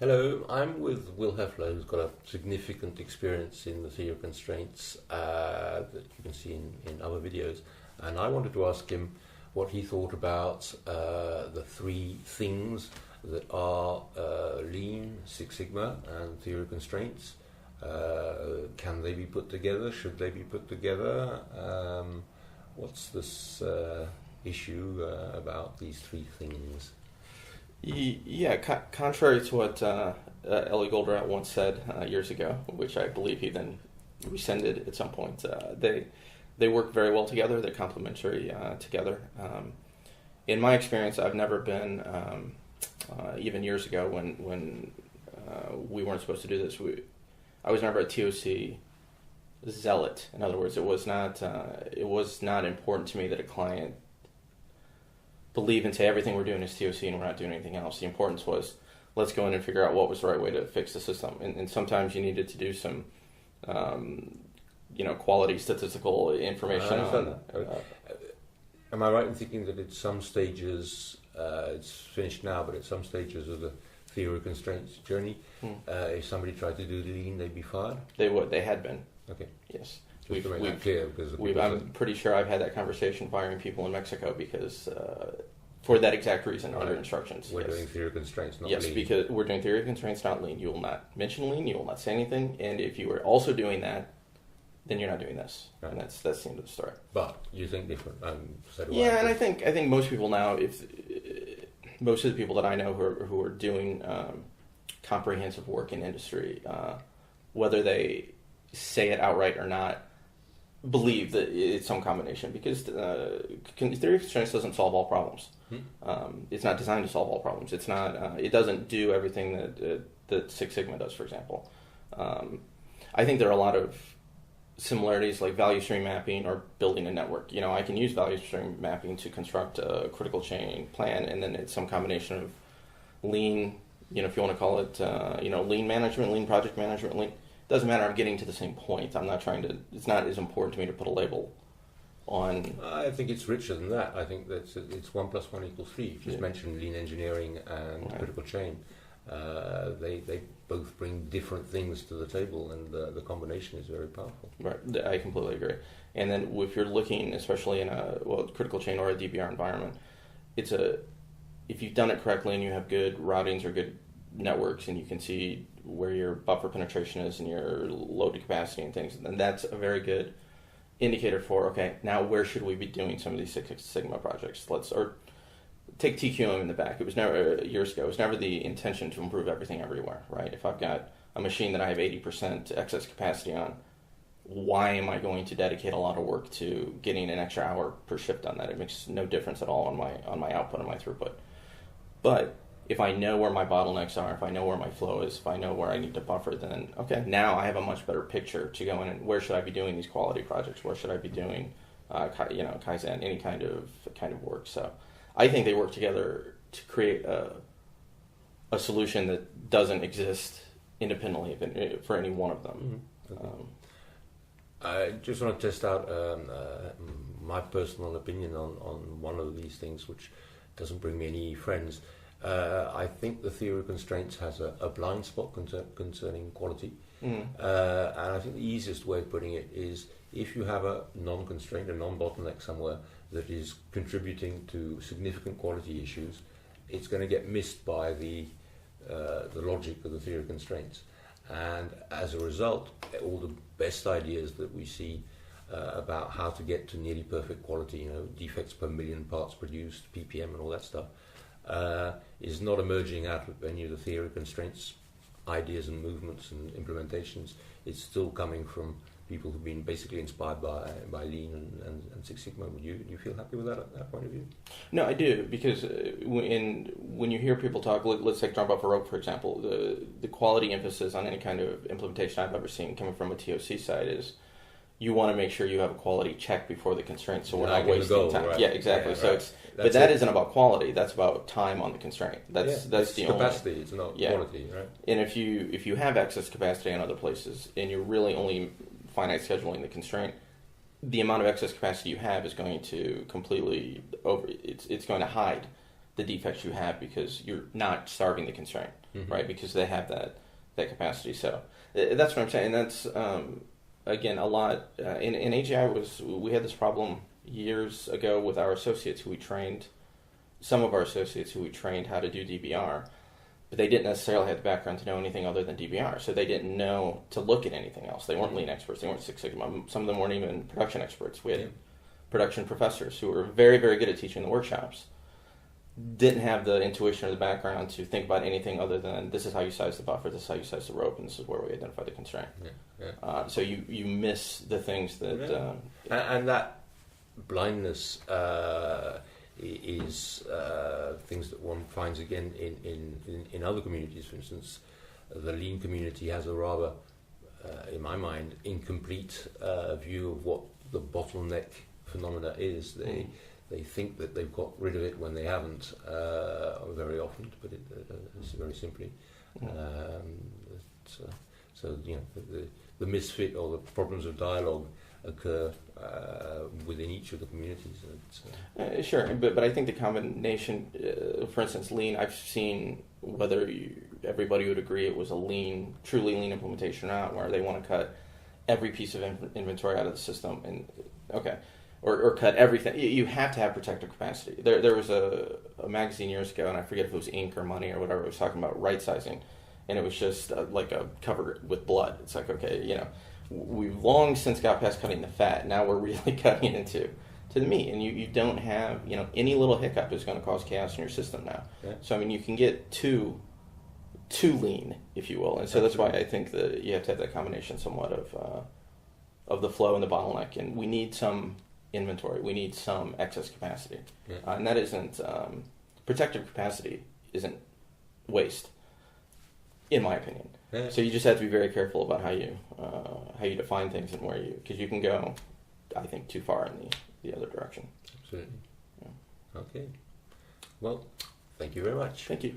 Hello, I'm with Will Hoefle, who's got a significant experience in the theory of constraints that you can see in other videos. And I wanted to ask him what he thought about the three things that are Lean, Six Sigma, and theory of constraints. Can they be put together? Should they be put together? What's this issue about these three things? Yeah, contrary to what Ellie Goldratt once said years ago, which I believe he then rescinded at some point, they work very well together. They're complementary together. In my experience, I've never been, even years ago when we weren't supposed to do this, I was never a ToC zealot. In other words, it was not important to me that a client believe and say everything we're doing is ToC and we're not doing anything else. The importance was, let's go in and figure out what was the right way to fix the system. And sometimes you needed to do some, quality statistical information. Am I right in thinking that at some stages, it's finished now, but at some stages of the theory of constraints journey, if somebody tried to do Lean, they'd be fired? They would. They had been. Okay. Yes. Just to make that clear, because I'm pretty sure I've had that conversation firing people in Mexico because for that exact reason under instructions. We're doing theory of constraints, not Lean. Yes, because we're doing theory of constraints, not Lean. You will not mention Lean. You will not say anything. And if you are also doing that, then you're not doing this. Right. And that's the end of the story. But you think different. So do yeah, and I think most people now, if most of the people that I know who are doing comprehensive work in industry, whether they say it outright or not, believe that it's some combination, because theory of constraints doesn't solve all problems. It's not designed to solve all problems. It's not. It doesn't do everything that Six Sigma does, for example. I think there are a lot of similarities, like value stream mapping or building a network. I can use value stream mapping to construct a critical chain plan, and then it's some combination of Lean. If you want to call it, Lean management, Lean project management, Lean. Doesn't matter. I'm getting to the same point. I'm not trying to. It's not as important to me to put a label on. I think it's richer than that. I think that it's 1 + 1 = 3. You just mentioned lean engineering and critical chain. They both bring different things to the table, and the combination is very powerful. Right. I completely agree. And then if you're looking, especially in a critical chain or a DBR environment, if you've done it correctly and you have good routings or good networks, and you can see where your buffer penetration is and your load to capacity and things, then that's a very good indicator for, okay, now where should we be doing some of these Six Sigma projects? Or take TQM in the back. It was never, years ago, it was never the intention to improve everything everywhere, right? If I've got a machine that I have 80% excess capacity on, why am I going to dedicate a lot of work to getting an extra hour per shift on that? It makes no difference at all on my output and my throughput. But if I know where my bottlenecks are, if I know where my flow is, if I know where I need to buffer, then okay, now I have a much better picture to go in and where should I be doing these quality projects? Where should I be doing, Kaizen, any kind of work? So I think they work together to create a solution that doesn't exist independently for any one of them. Mm-hmm. Okay. I just want to test out my personal opinion on one of these things, which doesn't bring me any friends. I think the theory of constraints has a blind spot concerning quality. And I think the easiest way of putting it is, if you have a non-constraint, a non-bottleneck somewhere that is contributing to significant quality issues, it's going to get missed by the logic of the theory of constraints. And as a result, all the best ideas that we see about how to get to nearly perfect quality, defects per million parts produced, ppm and all that stuff, is not emerging out of any of the theory of constraints ideas and movements and implementations. It's still coming from people who've been basically inspired by Lean and Six Sigma. Do you feel happy with that point of view? No, I do, because when you hear people talk, let's take drum buffer rope, for example, the quality emphasis on any kind of implementation I've ever seen coming from a ToC side is, you want to make sure you have a quality check before the constraint, so we're not wasting time. Right. Yeah, exactly. Yeah, so right. But that isn't about quality. That's about time on the constraint. That's the capacity. It's not quality, right? And if you have excess capacity in other places, and you're really only finite scheduling the constraint, the amount of excess capacity you have is going to completely it's going to hide the defects you have because you're not starving the constraint, right? Because they have that capacity. So that's what I'm saying. And that's, again, a lot. In AGI, we had this problem years ago with our associates who we trained, some of our associates who we trained how to do DBR, but they didn't necessarily have the background to know anything other than DBR. So they didn't know to look at anything else. They weren't lean experts. They weren't Six Sigma. Some of them weren't even production experts. We had production professors who were very, very good at teaching the workshops, didn't have the intuition or the background to think about anything other than this is how you size the buffer, this is how you size the rope, and this is where we identify the constraint. So you miss the things that... And that blindness is things that one finds again in other communities. For instance, the lean community has a rather, in my mind, incomplete view of what the bottleneck phenomena is. They think that they've got rid of it when they haven't, very often, to put it very simply. So the misfit or the problems of dialogue occur within each of the communities. Sure, but I think the combination, for instance, lean, I've seen whether everybody would agree it was a truly lean implementation or not, where they want to cut every piece of inventory out of the system, and or cut everything. You have to have protective capacity. There was a magazine years ago, and I forget if it was Ink or Money or whatever, it was talking about right sizing, and it was just like a covered with blood. It's like, okay, we've long since got past cutting the fat. Now we're really cutting into the meat, and you don't have, any little hiccup is going to cause chaos in your system now. Yeah. So you can get too lean, if you will, and so that's why I think that you have to have that combination somewhat of the flow and the bottleneck, and we need some inventory. We need some excess capacity, and that isn't protective capacity isn't waste, in my opinion. Yeah. So you just have to be very careful about how you define things and because you can go, I think, too far in the other direction. Absolutely. Yeah. Okay. Well, thank you very much. Thank you.